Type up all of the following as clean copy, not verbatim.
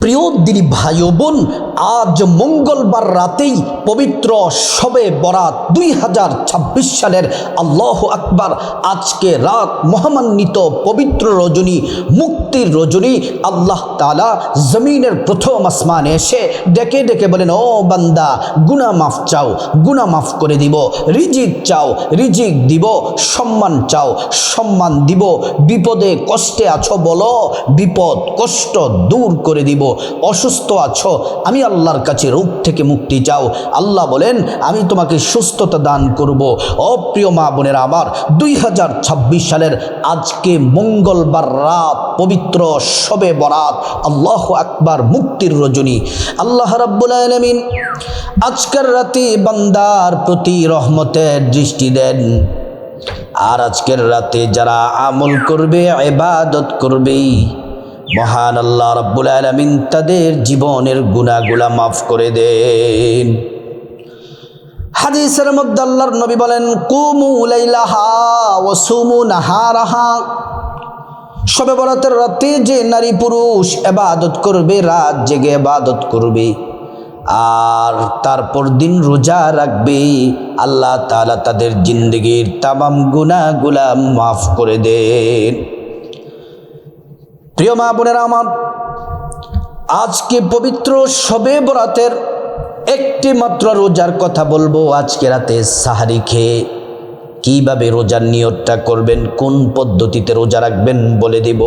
প্রিয় দিনী ভাই ও বোন, আজ মঙ্গলবার রাতেই পবিত্র শবে বরাত 2026 সালের আল্লাহু আকবার। আজকে রাত মহামান্বিত পবিত্র রজনী, মুক্তির রজনী। আল্লাহ তাআলা জমিনের প্রথম আসমানে এসে ডেকে ডেকে বলেন, ও বান্দা, গুনাহ মাফ চাও, গুনাহ মাফ করে দিব। রিজিক চাও, রিজিক দিব। সম্মান চাও, সম্মান দিব। বিপদে কষ্টে আছো, বলো বিপদ কষ্ট দূর করে দিব। অসুস্থ আছো, আমি আল্লাহর কাছে রোগ থেকে মুক্তি চাও, আল্লাহ বলেন আমি তোমাকে সুস্থতা দান করব। অপ্রিয় মা বোনেরা আমার, 2026 সালের আজকে মঙ্গলবার রাত পবিত্র শবে বরাত, আল্লাহু আকবার, মুক্তির রজনী। আল্লাহ রাব্বুল আলামিন আজকের রাতে বান্দার প্রতি রহমতের দৃষ্টি দেন। আর আজকের রাতে যারা আমল করবে, ইবাদত করবে, মহান আল্লাহ রাব্বুল আলামিন তাদের জীবনের গুনাহগুলা মাফ করে দেন। হাদিসের মধ্যে আল্লাহর নবী বলেন, কুমু লাইলাহা ওয়া সুমু নাহারাহা। শবে বরাতের রাতে যে নারী পুরুষ ইবাদত করবে, রাত জেগে ইবাদত করবে, আর তারপর দিন রোজা রাখবে, আল্লাহ তাআলা তাদের জিন্দেগির তামাম গুনাহগুলা মাফ করে দেন। প্রিয় মা বোনেরা আমার, আজকে পবিত্র শবে বরাতের একটি মাত্র রোজার কথা বলবো। আজকে রাতে সাহারি খেয়ে কিভাবে রোজার নিয়তটা করবেন, কোন পদ্ধতিতে রোজা রাখবেন বলে দেব।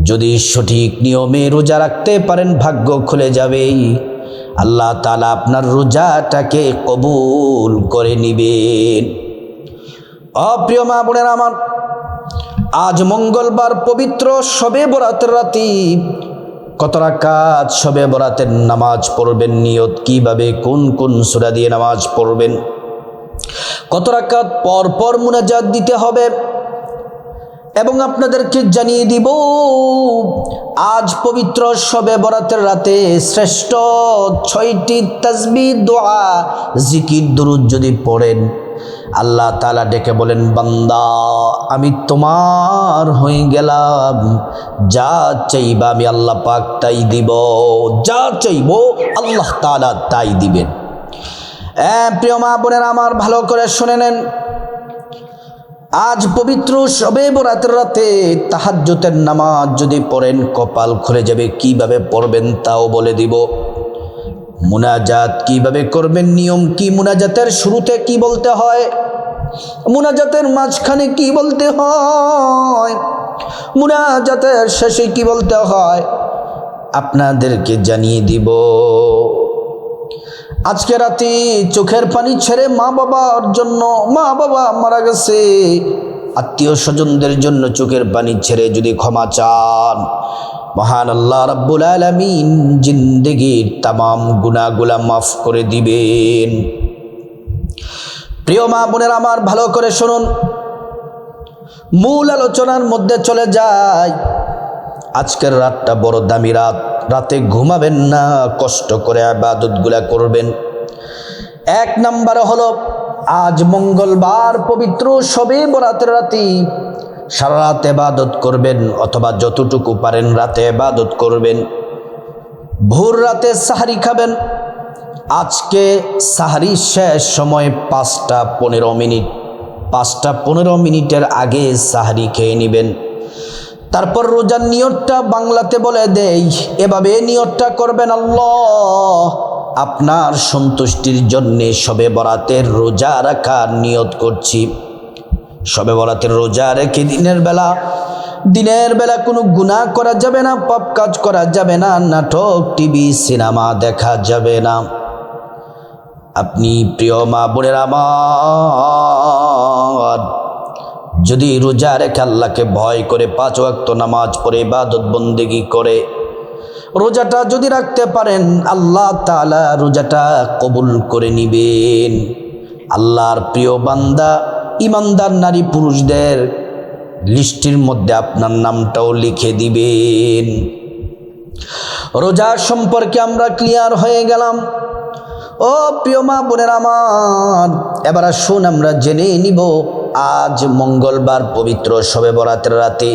যদি সঠিক নিয়মে রোজা রাখতে পারেন, ভাগ্য খুলে যাবে। আল্লাহ তাআলা আপনার রোজাটাকে কবুল করে নিবেন। অপ্রিয় মা বোনেরা আমার, আজ মঙ্গলবার পবিত্র শবে বরাতের রাতে কত রাকাত শবে বরাতের নামাজ পড়বেন, নিয়ত কিভাবে, কোন কোন সূরা দিয়ে নামাজ পড়বেন, কত রাকাত পর পর মুনাজাত দিতে হবে, এবং আপনাদেরকে জানিয়ে দিব আজ পবিত্র শবে বরাতের রাতে শ্রেষ্ঠ 6টি তাসবিহ, দোয়া, জিকির, দুরূদ যদি পড়েন, আল্লাহ তাআলা ডেকে বলেন, বান্দা আমি তোমার হয়ে গেলাম, যা চাইবা আমি আল্লাহ পাক তাই দিব, যা চাইবো আল্লাহ তাআলা তাই দিবেন। প্রিয় মা বোনেরা আমার, ভালো করে শুনে নেন। আজ পবিত্র শবে বরাতের রাতে তাহাজ্জুদের নামাজ যদি পড়েন, কপাল খুলে যাবে। কিভাবে পড়বেন তাও বলে দিব। মুনাজাত কিভাবে করবেন, নিয়ম কি, মুনাজাতের শুরুতে কি বলতে হয়, মুনাজাতের মাঝখানে কি বলতে হয়, মুনাজাতের শেষে কি বলতে হয়, আপনাদেরকে জানিয়ে দিব। আজকে রাতে চোখের পানি ছেড়ে মা বাবার জন্য, মা বাবা মারা গেছে, আত্মীয় স্বজনদের জন্য চোখের পানি ছেড়ে যদি ক্ষমা চান, মহান আল্লাহ রাব্বুল আলামিন জিন্দেগির তামাম গুনাহগুলা মাফ করে দিবেন। প্রিয় মা বোনেরা আমার, ভালো করে শুনুন। মূল আলোচনার মধ্যে চলে যায়। আজকের রাতটা বড় দামি রাত। রাতে ঘুমাবেন না, কষ্ট করে ইবাদতগুলা করবেন। 1 নম্বরে হলো, আজ মঙ্গলবার পবিত্র শবে বরাতের রাতে সারা রাত ইবাদত করবেন, অথবা যতটুকু পারেন রাতে ইবাদত করবেন। ভোর রাতে সাহারি খাবেন। আজকে সাহারি শেষ সময় 5টা 15 মিনিট, 5টা 15 মিনিটের আগে সাহারি খেয়ে নেবেন। তারপর রোজার নিয়তটা বাংলাতে বলে দেই, এভাবে নিয়তটা করবেন, আল্লাহ আপনার সন্তুষ্টির জন্যে শবে বরাতের রোজা রাখার নিয়ত করছি। শবে বরাতের রোজা রেখে দিনের বেলা কোনো গুনাহ করা যাবে না, পাপ কাজ করা যাবে না, নাটক, টিভি, সিনেমা দেখা যাবে না। আপনি প্রিয় মা বোনের আমার, যদি রোজা রেখে আল্লাহকে ভয় করে 5 ওয়াক্ত নামাজ পড়ে ইবাদত বন্দেগী করে রোজাটা যদি রাখতে পারেন, আল্লাহ তাআলা রোজাটা কবুল করে নিবেন। আল্লাহর প্রিয় বান্দা, ইমানদার নারী পুরুষদের লিস্টের মধ্যে আপনার নামটাও লিখে দিবেন। রোজা সম্পর্কে আমরা ক্লিয়ার হয়ে গেলাম। ও প্রিয় মা বোনেরা আমার, এবার আসুন আমরা জেনে নিব আজ মঙ্গলবার পবিত্র শবে বরাতের রাতে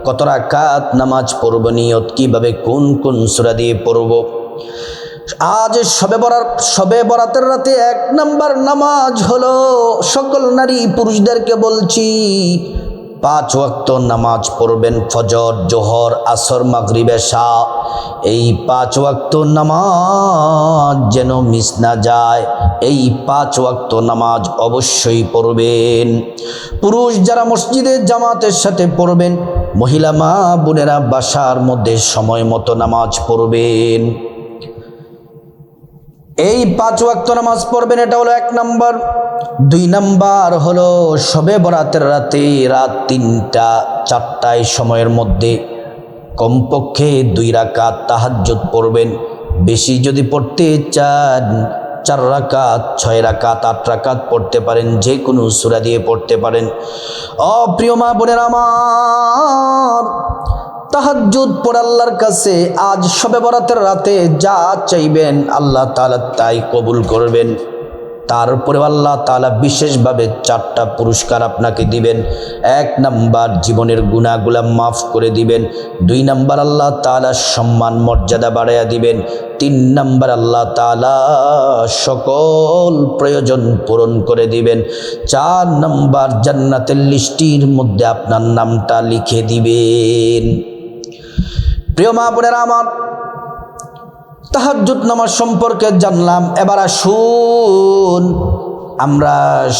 কত রাকাত নামাজ পড়ব, নিয়ত কিভাবে, কোন কোন সূরা দিয়ে পড়ব। আজ শবে বরাতের রাতে 1 নাম্বার নামাজ হলো, সকল নারী পুরুষদেরকে বলছি 5 ওয়াক্ত নামাজ পড়বেন, ফজর, জোহর, আসর, মাগরিব, এশা। এই 5 ওয়াক্ত নামাজ যেন মিস না যায়, এই 5 ওয়াক্ত নামাজ অবশ্যই পড়বেন। পুরুষ যারা মসজিদে জামাতের সাথে পড়বেন, মহিলা মা বোনেরা বাসার মধ্যে সময় মতো নামাজ পড়বেন। এই 5 ওয়াক্ত নামাজ পড়বেন, এটা হলো 1 নাম্বার। 2 নাম্বার হলো শবে বরাতের রাতে রাত 3টা-4টায় সময়ের মধ্যে কমপক্ষে 2 রাকাত তাহাজ্জুদ পড়বেন। বেশি যদি পড়তে চান 4 রাকাত, 6 রাকাত, 8 রাকাত পড়তে পারেন, যে কোনো সূরা দিয়ে পড়তে পারেন। প্রিয় মা বোনেরা আমার, তাহাজ্জুদ পড়ে আল্লাহর কাছে আজ শবে বরাতের রাতে যা চাইবেন আল্লাহ তাআলা তাই কবুল করবেন। তারপরে আল্লাহ তাআলা বিশেষভাবে 4টা পুরস্কার আপনাকে দিবেন। 1 নাম্বার জীবনের গুনাহগুলা মাফ করে দিবেন। 2 নাম্বার আল্লাহ তাআলা সম্মান মর্যাদা বাড়াইয়া দিবেন। 3 নাম্বার আল্লাহ তাআলা সকল প্রয়োজন পূরণ করে দিবেন। 4 নাম্বার জান্নাতের লিস্টির মধ্যে আপনার নামটা লিখে দিবেন। প্রিয় মা বোনেরা আমার, তাহাজ্জুদ নামাজ সম্পর্কে জানলাম। এবার আসুন আমরা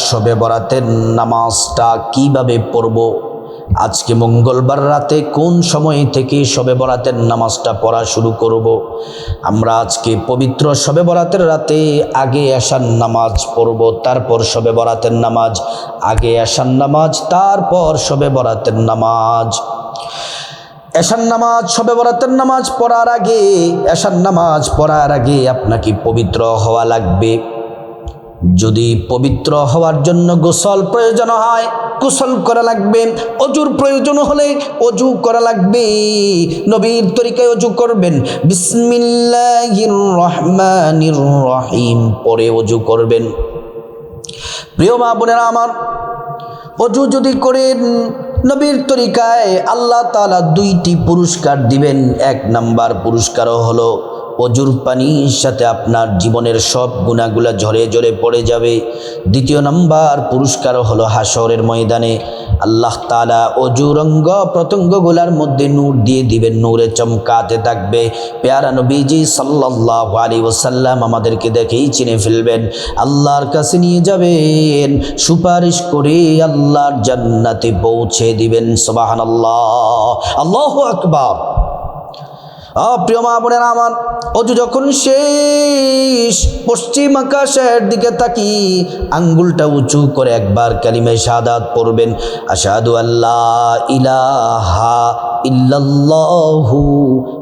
শবে বরাতের নামাজটা কিভাবে পড়ব। আজকে মঙ্গলবার রাতে কোন সময় থেকে শবে বরাতের নামাজটা পড়া শুরু করব। আমরা আজকে পবিত্র শবে বরাতের রাতে আগে এশার নামাজ পড়ব, তারপর শবে বরাতের নামাজ, আগে এশার নামাজ, তারপর শবে বরাতের নামাজ। এশার নামাজ, শবে বরাতের নামাজ পড়ার আগে, এশার নামাজ পড়ার আগে আপনাকে পবিত্র হওয়া লাগবে। যদি পবিত্র হওয়ার জন্য গোসল প্রয়োজন হয়, গোসল করা লাগবে। অজুর প্রয়োজন হলে অজু করা লাগবে। নবীর তরিকায় অজু করবেন, বিসমিল্লাহির রহমানির রহিম পরে অজু করবেন। প্রিয় মা বোনেরা আমার, অজু যদি করেন নবীর তরিকায় আল্লাহ তাআলা 2টি পুরস্কার দিবেন। 1 নাম্বার পুরস্কার হলো অজুর পানির সাথে আপনার জীবনের সব গুনাহগুলা ঝরে ঝরে পড়ে যাবে। 2 নাম্বার পুরস্কার হলো হাসরের ময়দানে আল্লাহ তাআলা অজুর অঙ্গ প্রত্যঙ্গগুলার মধ্যে নূর দিয়ে দিবেন, নূরে চমকাতে থাকবে। প্যারা নবীজি সাল্লাল্লাহু আলাইহি ওয়াসাল্লাম আমাদেরকে দেখেই চিনে ফেলবেন, আল্লাহর কাছে নিয়ে যাবেন, সুপারিশ করে আল্লাহর জান্নাতে পৌঁছে দিবেন। সুবহানাল্লাহ, আল্লাহু আকবার। প্রিয় মা বোনেরা আমার, অজু যখন শেষ, পশ্চিম আকাশের দিকে তাকি আঙ্গুলটা উঁচু করে একবার কালিমা শাহাদাত পড়বেন, আশহাদু আল্লা ইলাহা ইল্লাল্লাহু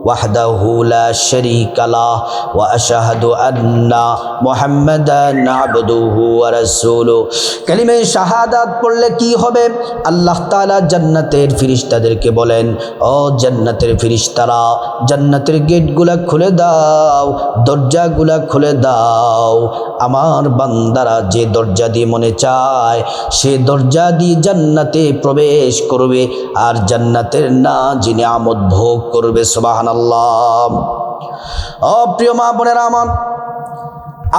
ওয়াহদাহু লা শারীকা লাহ ওয়া আশহাদু আন্না মুহাম্মাদান আবদুহু ওয়া রাসূলুহু। কালিমা শাহাদাত পড়লে কি হবে? আল্লাহ তাআলা জান্নাতের ফেরেশতাদেরকে বলেন, ও জান্নাতের ফেরেশতারা, জান্নাতের গেটগুলা খুলে দাও, দরজাগুলা খুলে দাও। আমার বান্দারা যে দরজা দিয়ে মনে চায় সে দরজা দিয়ে জান্নাতে প্রবেশ করবে আর জান্নাতের নাজি নিয়ামত ভোগ করবে। সুবহানাল্লাহ। প্রিয় মা বোনেরা আমার,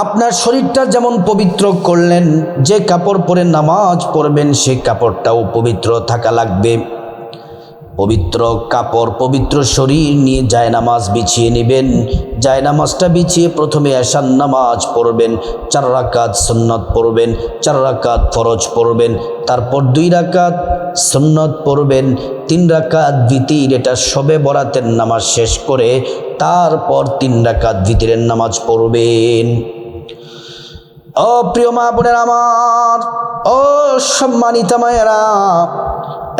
আপনার শরীরটা যেমন পবিত্র করলেন, যে কাপড় পরে নামাজ পড়বেন সে কাপড়টাও পবিত্র থাকা লাগবে। পবিত্র কাপড়, পবিত্র শরীর নিয়ে জায়নামাজ বিছিয়ে নেবেন। জায়নামাজটা বিছিয়ে প্রথমে এশার নামাজ পড়বেন, 4 রাকাত সুন্নত পড়বেন, 4 রাকাত ফরজ পড়বেন, তারপর 2 রাকাত সুন্নত পড়বেন, 3 রাকাত ভিতির, এটা শবে বরাতের নামাজ শেষ করে তারপর 3 রাকাত ভিতরের নামাজ পড়বেন। প্রিয় মা বোনের আমার, সম্মানিতা মায়েরা,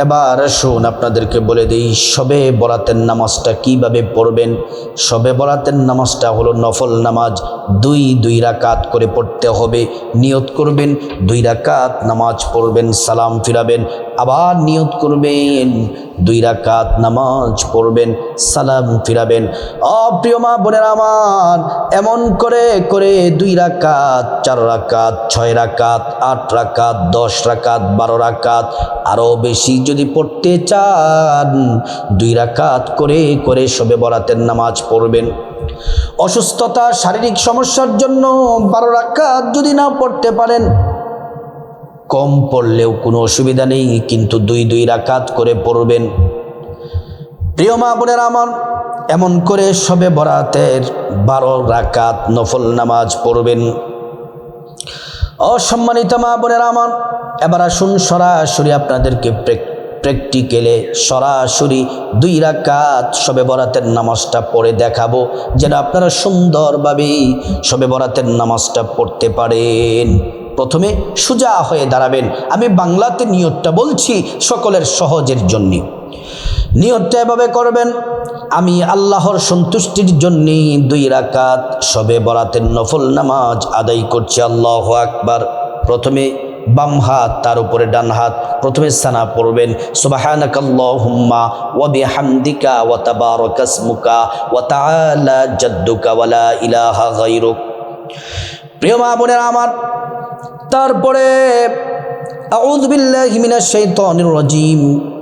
এবার শুন আপনাদেরকে বলে দিই শবে বরাতের নামাজটা কিভাবে পড়বেন। শবে বরাতের নামাজটা হলো নফল নামাজ, 2 রাকাত করে পড়তে হবে। নিয়ত করবেন 2 রাকাত নামাজ পড়বেন, সালাম ফিরাবেন, আবার নিয়ত করবেন 2 রাকাত নামাজ পড়বেন, সালাম ফিরাবেন। প্রিয় মা বোনেরা আমার, এমন করে করে 2 রাকাত, 4 রাকাত, 6 রাকাত, 8 রাকাত, 10 রাকাত, 12 রাকাত, আরও বেশি যদি পড়তে চান 2 রাকাত করে করে শবে বরাতের নামাজ পড়বেন। অসুস্থতা, শারীরিক সমস্যার জন্য 12 রাকাত যদি না পড়তে পারেন, কম পড়লেও কোনো অসুবিধা নেই, কিন্তু 2 রাকাত করে পড়বেন। প্রিয় মা বোনেরা আমার, এমন করে শবে বরাতের 12 রাকাত নফল নামাজ পড়বেন। অসম্মানিত মা বোনেরা আমার, এবার আসুন সরাসরি আপনাদেরকে প্র্যাকটিক্যালে সরাসরি 2 রাকাত শবে বরাতের নামাজটা পড়ে দেখাবো, যেন আপনারা সুন্দরভাবে শবে বরাতের নামাজটা পড়তে পারেন। প্রথমে সোজা হয়ে দাঁড়াবেন। আমি বাংলাতে নিয়তটা বলছি সকলের সহজের জন্য। নিয়তটা এভাবে করবেন, আমি আল্লাহর সন্তুষ্টির জন্য 2 রাকাত শবে বরাতের নফল নামাজ আদায় করছি। আল্লাহু আকবার। প্রথমে বাম হাত, তার উপরে ডান হাত। প্রথমে সানা পড়বেন, সুবহানাকাল্লাহুম্মা ওয়া বিহামদিকা ওয়া তাবারাকাসমুকা ওয়া তাআলা জাদ্দুকা ওয়া লা ইলাহা গায়রুক। প্রিয় মা বোনেরা আমার, তারপরে আউযু বিল্লাহি মিনাশ শাইতানির রাজিম,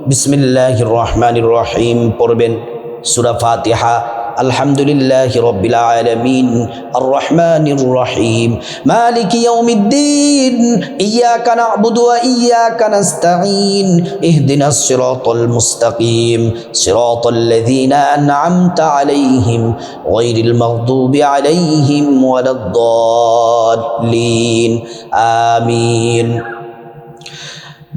বিসমিল্লাহির রহমানির রহিম পড়বেন। সূরা ফাতিহা। আলহামদুলিল্লাহি রাব্বিল আলামিন, আর রহমানির রহিম, মালিকি ইয়াউমিদ্দিন, ইয়্যাকা না'বুদু ওয়া ইয়্যাকা নাস্তাঈন, ইহদিনাস সিরাতাল মুস্তাকিম, সিরাতাল্লাযীনা আন'আমতা আলাইহিম, গায়রিল মাগদুবি আলাইহিম ওয়ালাদ-দাল্লিন। আমিন।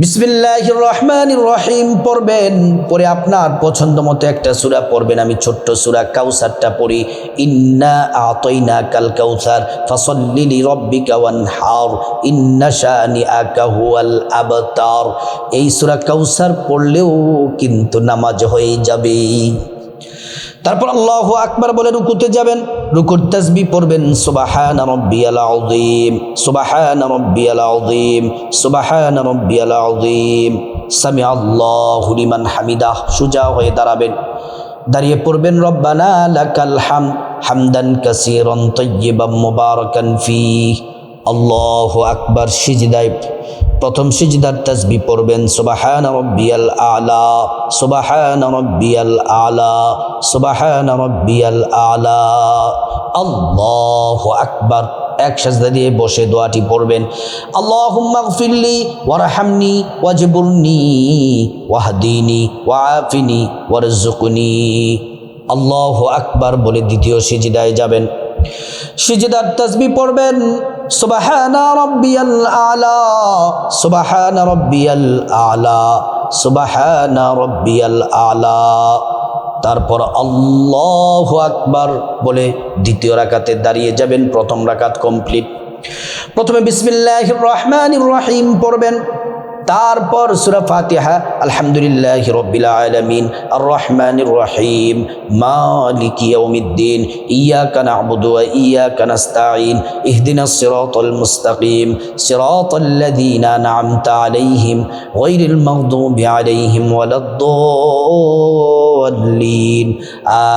বিসমিল্লাহির রহমানির রহিম পড়বেন। পরে আপনার পছন্দ মতো একটা সূরা পড়বেন। আমি ছোট্ট সূরা কাউসারটা পড়ি। ইন্না আতাইনাকাল কাউসার ফাসাল্লি লিরাব্বিকা ওয়ানহার, ইন্না শানিআকা হুয়াল আবতার। এই সূরা কাউসার পড়লেও কিন্তু নামাজ হয়ে যাবে। তারপর আল্লাহু আকবার বলে রুকুতে যাবেন। রুকুর তাসবিহ পড়বেন, সুবহানা রাব্বিয়াল আযীম, সুবহানা রাব্বিয়াল আযীম, সুবহানা রাব্বিয়াল আযীম, সামিআল্লাহু লিমান হামিদাহ। সোজা হয়ে দাঁড়াবেন। দাঁড়িয়ে পড়বেন, রব্বানা লাকাল হামদ হামদান কাসীরান তাইয়্যিবান মুবারাকান ফীহ। আল্লাহু আকবার। সিজদায় প্রথম সিজদার তাসবিহ পড়বেন, সুবহানা রাব্বিয়াল আলা, সুবহানা রাব্বিয়াল আলা, সুবহানা রাব্বিয়াল আলা। আল্লাহু আকবার। এক সাজদা দিয়ে বসে দোয়াটি পড়বেন, আল্লাহুম্মা গফিরলি ওয়ারহামনি ওয়াজবুরনি ওয়াহদিনি ওয়াআফিনি ওয়ারযুকনি। আল্লাহু আকবার বলে দ্বিতীয় সিজদায় যাবেন। সিজদার তাসবিহ পড়বেন, সুবহানা রাব্বিয়াল আলা, সুবহানা রাব্বিয়াল আলা, সুবহানা রাব্বিয়াল আলা। তারপর আল্লাহু আকবার বলে দ্বিতীয় রাকাতে দাঁড়িয়ে যাবেন। প্রথম রাকাত কমপ্লিট। প্রথমে বিসমিল্লাহির রহমানির রহিম পড়বেন, তারপর সূরা ফাতিহা, আলহামদুলিল্লাহি রাব্বিল আলামিন, আর রহমানির রহিম, মালিকি ইয়াউমিদ্দিন, ইয়্যাকা না'বুদু ওয়া ইয়্যাকা নাস্তাঈন, ইহদিনাস সিরাতাল মুস্তাকিম, সিরাতাল্লাযীনা আন'আমতা আলাইহিম, গায়রিল মাগদুবি আলাইহিম ওয়ালাদ-দাল্লিন।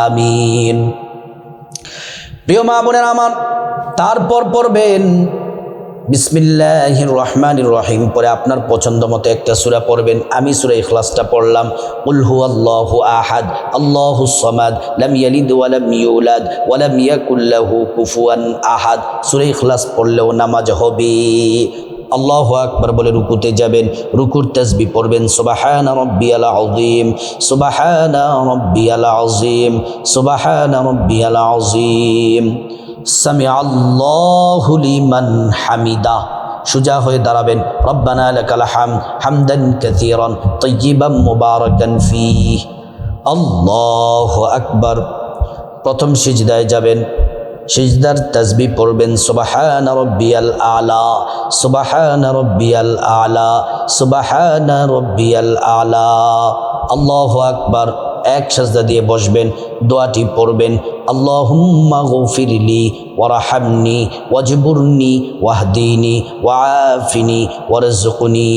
আমিন। প্রিয় মা বোনেরা আমার, তারপর পড়বেন বিসমিল্লাহির রহমানির রহিম। পরে আপনার পছন্দ মতো একটা সূরা পড়বেন। আমি সূরা ইখলাসটা পড়লাম, কুল হুয়াল্লাহু আহাদ, আল্লাহুস সামাদ, লাম ইয়ালিদ ওয়া লাম ইউলাদ ওয়া লাম ইয়াকুল লাহু কুফুয়ান আহাদ। সূরা ইখলাস পড়লেও নামাজ হবে। আল্লাহু আকবার বলে রুকুতে যাবেন। রুকুর তাসবিহ পড়বেন, সুবহানা রাব্বিয়াল আযীম, সুবহানা রাব্বিয়াল আযীম, সুবহানা রাব্বিয়াল আযীম, সামিআল্লাহু লিমান হামিদা। সোজা হয়ে দাঁড়াবেন, রব্বানা লাকাল হামদ হামদান কাসীরান তাইয়্যিবান মুবারাকান ফীহ। আল্লাহু আকবার। প্রথম সিজদায় যাবেন। সিজদার তাসবিহ পড়বেন, সুবহানা রাব্বিয়াল আলা, সুবহানা রাব্বিয়াল আলা, সুবহানা রাব্বিয়াল আলা। আল্লাহু আকবার। এক সাজদা দিয়ে বসবেন। দোয়াটি পড়বেন, আল্লাহুম্মা গফিরলি ওয়ারহামনি ওয়াজবুরনি ওয়াহদিনি ওয়াআফিনি ওয়ারযুকনি।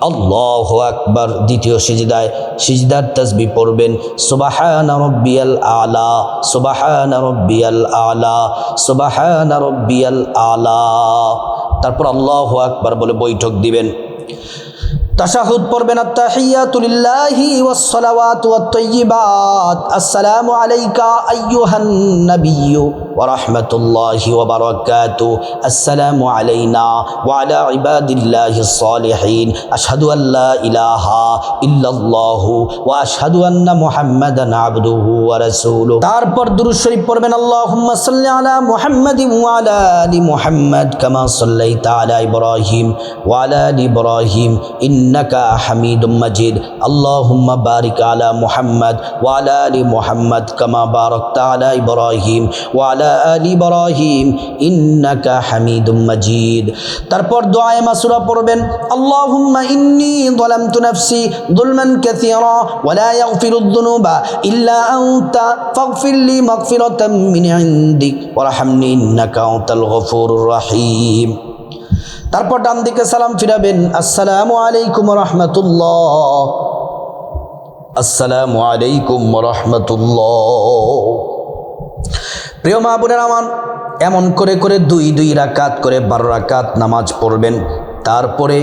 আল্লাহু আকবার। দ্বিতীয় সিজদায় সিজদার তাসবিহ পড়বেন সুবহানা রাব্বিয়াল আলা, সুবহানা রাব্বিয়াল আলা, সুবহানা রাব্বিয়াল আলা। তারপর আল্লাহু আকবার বলে বৈঠক দিবেন। তাশাহুদ পড়বেন আত্তাহিয়াতু লিল্লাহি ওয়াস সালাওয়াতু ওয়াত তাইয়্যিবাত, আসসালামু আলাইকা আইয়ুহান নাবিয়্যু ওয়া রাহমাতুল্লাহি ওয়া বারাকাতুহু, আসসালামু আলাইনা ওয়া আলা ইবাদিল্লাহিস সালিহিন, আশহাদু আল্লা ইলাহা ইল্লাল্লাহু ওয়া আশহাদু আন্না মুহাম্মাদান আবদুহু ওয়া রাসূলুহু। তারপর দুরূদ শরীফ পড়বেন আল্লাহুম্মা সাল্লি আলা মুহাম্মাদিন ওয়া আলা আলি মুহাম্মাদ কামা সাল্লাইতা আলা ইব্রাহিম ওয়া আলা আলি ইব্রাহিম ইন্নাকা হামিদুম মাজিদ। আল্লাহুম্মা বারিক আলা মুহাম্মাদ ওয়া আলা আলি মুহাম্মাদ কামা বারাকতা আলা ইব্রাহিম ওয়া আলা আলি ইব্রাহিম ইন্নাকা হামিদুম মাজিদ। তারপর দোয়ায়ে মাসুরা পড়বেন আল্লাহুম্মা ইন্নী যালামতু নাফসি যুলমান কাসীরা ওয়া লা ইয়াগফিরুদ যুনুবা ইল্লা আনতা ফাগফিরলি মাগফিরাতাম মিন ইনদিক ওয়ারহামনি ইন্নাকা আনতাল গফুরুর রহিম। তারপর ডান দিকে সালাম ফিরাবেন আসসালামু আলাইকুম রাহমাতুল্লাহ, আসসালামু আলাইকুম রাহমাতুল্লাহ। প্রিয় মা বোনেরা আমার, এমন করে করে দুই রাকাত করে 12 রাকাত নামাজ পড়বেন। তারপরে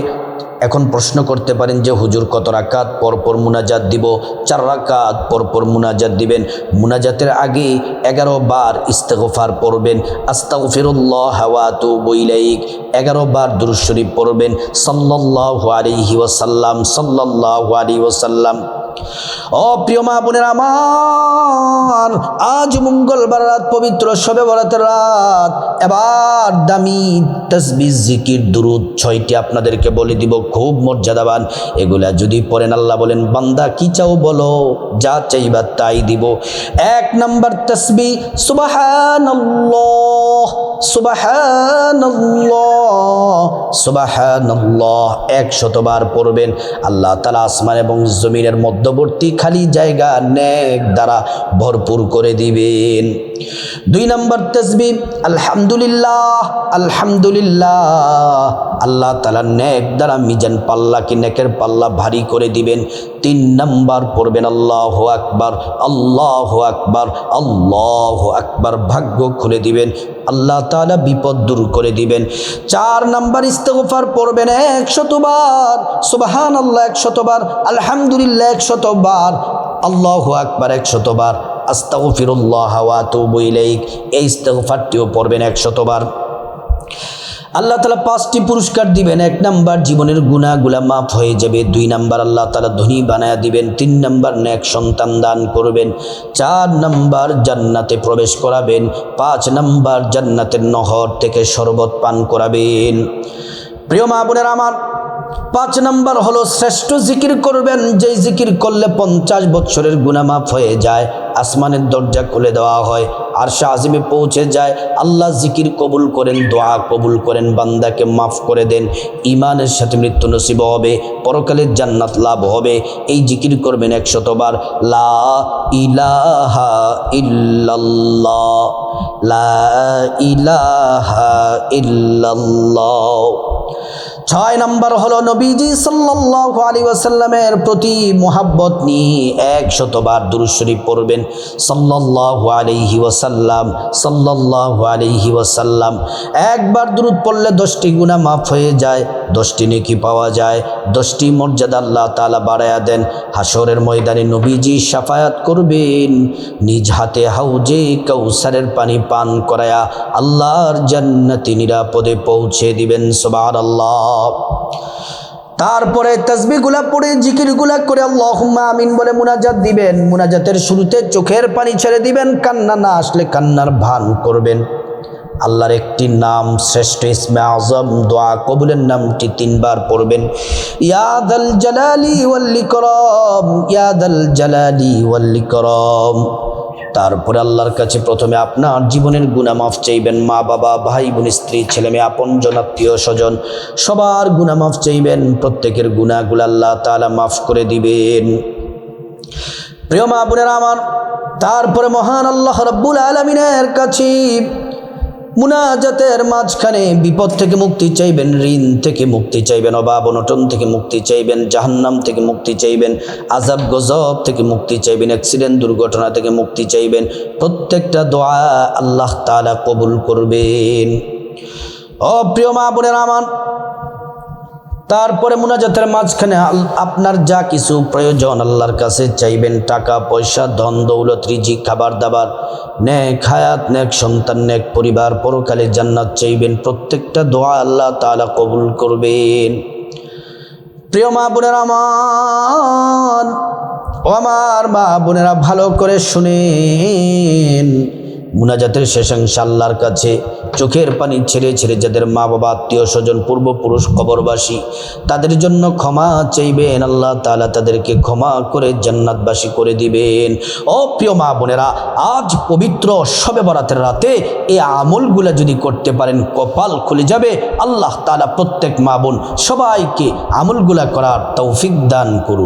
এখন প্রশ্ন করতে পারেন যে হুজুর কত রাকাত পরপর মুনাজাত দিব? 4 রাকাত পরপর মুনাজাত দিবেন। মুনাজাতের আগে 11 বার ইস্তেগফার পড়বেন, আস্তাগফিরুল্লাহ ওয়া আতুবু ইলাইক। 11 বার দুরূদ শরীফ পড়বেন সাল্লাল্লাহু আলাইহি ওয়াসাল্লাম, সাল্লাল্লাহু আলাইহি ওয়াসাল্লাম। ও প্রিয় মা বোনেরা আমার, আজ মঙ্গলবার রাত, পবিত্র শবে বরাতের রাত। এবার দামি তাসবিহ জিকির দুরূদ 6টি আপনাদেরকে বলে দিব, খুব মর্যাদাবান। এগুলা যদি পড়েন আল্লাহ বলেন বান্দা কি চাও বলো, যা চাইবা তাই দিব। 1 নাম্বার তাসবিহ সুবহানাল্লাহ, সুবহানাল্লাহ, সুবহানাল্লাহ 100 বার পড়বেন। আল্লাহ তাআলা আসমান এবং জমিনের মধ্যবর্তী খালি জায়গা নেক দ্বারা ভরপুর করে দিবেন। 2 নম্বর তাসবিহ আলহামদুলিল্লাহ, আলহামদুলিল্লাহ। আল্লাহ তাআলা নেক দ্বারা মিজান পাল্লাকে, নেকের পাল্লা ভারী করে দিবেন। 3 নম্বর পড়বেন আল্লাহু আকবার, আল্লাহু আকবার, আল্লাহু আকবার। ভাগ্য খুলে দিবেন, আল্লাহ তাআলা বিপদ দূর করে দিবেন। 4 নম্বর ইস্তেগফার পড়বেন 100 বার, সুবহানাল্লাহ 100 বার, আলহামদুলিল্লাহ 100 বার, আল্লাহু আকবার 100 বার, আস্তাগফিরুল্লাহ ওয়া আতুবু ইলাইক। এই ইস্তেগফারটিও পড়বেন 100 বার। আল্লাহ তাআলা 5টি পুরস্কার দিবেন। 1 নাম্বার জীবনের গুনাহগুলা মাফ হয়ে যাবে। 2 নাম্বার আল্লাহ তাআলা ধনী বানায়া দিবেন। 3 নাম্বার নেক সন্তান দান করবেন। 4 নাম্বার জান্নাতে প্রবেশ করাবেন। 5 নাম্বার জান্নাতের নহর থেকে শরবত পান করাবেন। প্রিয় মা বোনেরা আমার, 5 নাম্বার হলো শ্রেষ্ঠ জিকির করবেন, যেই জিকির করলে 50 বছরের গুনাহ মাফ হয়ে যায়, আসমানের দরজা খুলে দেওয়া হয়, আরশে আজিমে পৌঁছে যায়। আল্লাহ জিকির কবুল করেন, দোয়া কবুল করেন, বান্দাকে মাফ করে দেন, ইমানের সাথে মৃত্যু নসিব হবে, পরকালের জান্নাত লাভ হবে। এই জিকির করবেন 100 বার। লা ইলাহা ইল্লাল্লাহ, লা ইলাহা ইল্লাল্লাহ। 6 নম্বর হলো নবীজি সাল্লাল্লাহু আলাইহি ওয়াসাল্লামের প্রতি মুহাব্বত নিয়ে 100 বার দুরূদ শরীফ পড়বেন সাল্লাল্লাহু আলাইহি ওয়াসাল্লাম, সাল্লাল্লাহু আলাইহি ওয়াসাল্লাম। একবার দুরূদ পড়লে 10টি গুনাহ মাফ হয়ে যায়, 10টি নেকি পাওয়া যায়, 10টি মর্যাদা আল্লাহ তাআলা বাড়ায়া দেন। হাসরের ময়দানে নবীজি শাফায়াত করবেন, নিজ হাতে হাউজে কাউসারের পানি পান করায়া আল্লাহর জান্নাতে নিরাপদে পৌঁছে দিবেন। সুবহানাল্লাহ। তারপরে তাসবিহগুলা পড়ে জিকিরগুলা করে আল্লাহুম্মা আমিন বলে মুনাজাত দিবেন। মুনাজাতের শুরুতে চোখের পানি ছেড়ে দিবেন, কান্না না আসলে কান্নার ভান করবেন। আল্লাহর একটি নাম শ্রেষ্ঠ ইসমে আযম, দোয়া কবুলের নামটি 3 বার পড়বেন। ইয়া যাল জালালি ওয়াল ইকরাম, ইয়া যাল জালালি ওয়াল ইকরাম। তারপরে আল্লাহর কাছে প্রথমে আপনার জীবনের গুনাহ মাফ চাইবেন। মা বাবা, ভাই বোন, স্ত্রী, ছেলে মেয়ে, আপনজন, আত্মীয় স্বজন সবার গুনাহ মাফ চাইবেন। প্রত্যেকের গুনাহগুলো আল্লাহ তাআলা মাফ করে দিবেন। প্রিয় মা বোনেরা আমার, তারপরে মহান আল্লাহ রাব্বুল আলামিনের কাছে মুনাজাতের মাঝখানে বিপদ থেকে মুক্তি চাইবেন, ঋণ থেকে মুক্তি চাইবেন, অভাব অনটন থেকে মুক্তি চাইবেন, জাহান্নাম থেকে মুক্তি চাইবেন, আযাব গজব থেকে মুক্তি চাইবেন, অ্যাক্সিডেন্ট দুর্ঘটনা থেকে মুক্তি চাইবেন। প্রত্যেকটা দোয়া আল্লাহ তাআলা কবুল করবেন। ও প্রিয় মা বোনেরা আমার, তারপরে মুনাজাতের মাঝখানে আপনার যা কিছু প্রয়োজন আল্লাহর কাছে চাইবেন, টাকা পয়সা, ধন দৌলত, রিজিক, খাবার দাবার, নেক হায়াত, নেক সন্তান, নেক পরিবার, পরকালে জান্নাত চাইবেন। প্রত্যেকটা দোয়া আল্লাহ তাআলা কবুল করবেন। প্রিয় মা বোনেরা আমার, ও আমার মা বোনেরা, ভালো করে শুনেন। মুনাজাতের শেষাংশে আল্লাহর কাছে চোখের পানি ছেড়ে ছেড়ে যাদের মা বাবা, আত্মীয় স্বজন, পূর্বপুরুষ, কবরবাসী, তাদের জন্য ক্ষমা চাইবেন। আল্লাহ তাআলা তাদেরকে ক্ষমা করে জান্নাতবাসী করে দিবেন। ও প্রিয় মা বোনেরা, আজ পবিত্র শবে বরাতের রাতে এই আমলগুলো যদি করতে পারেন কপাল খুলে যাবে। আল্লাহ তাআলা প্রত্যেক মা বোন সবাইকে আমলগুলা করার তৌফিক দান করুন।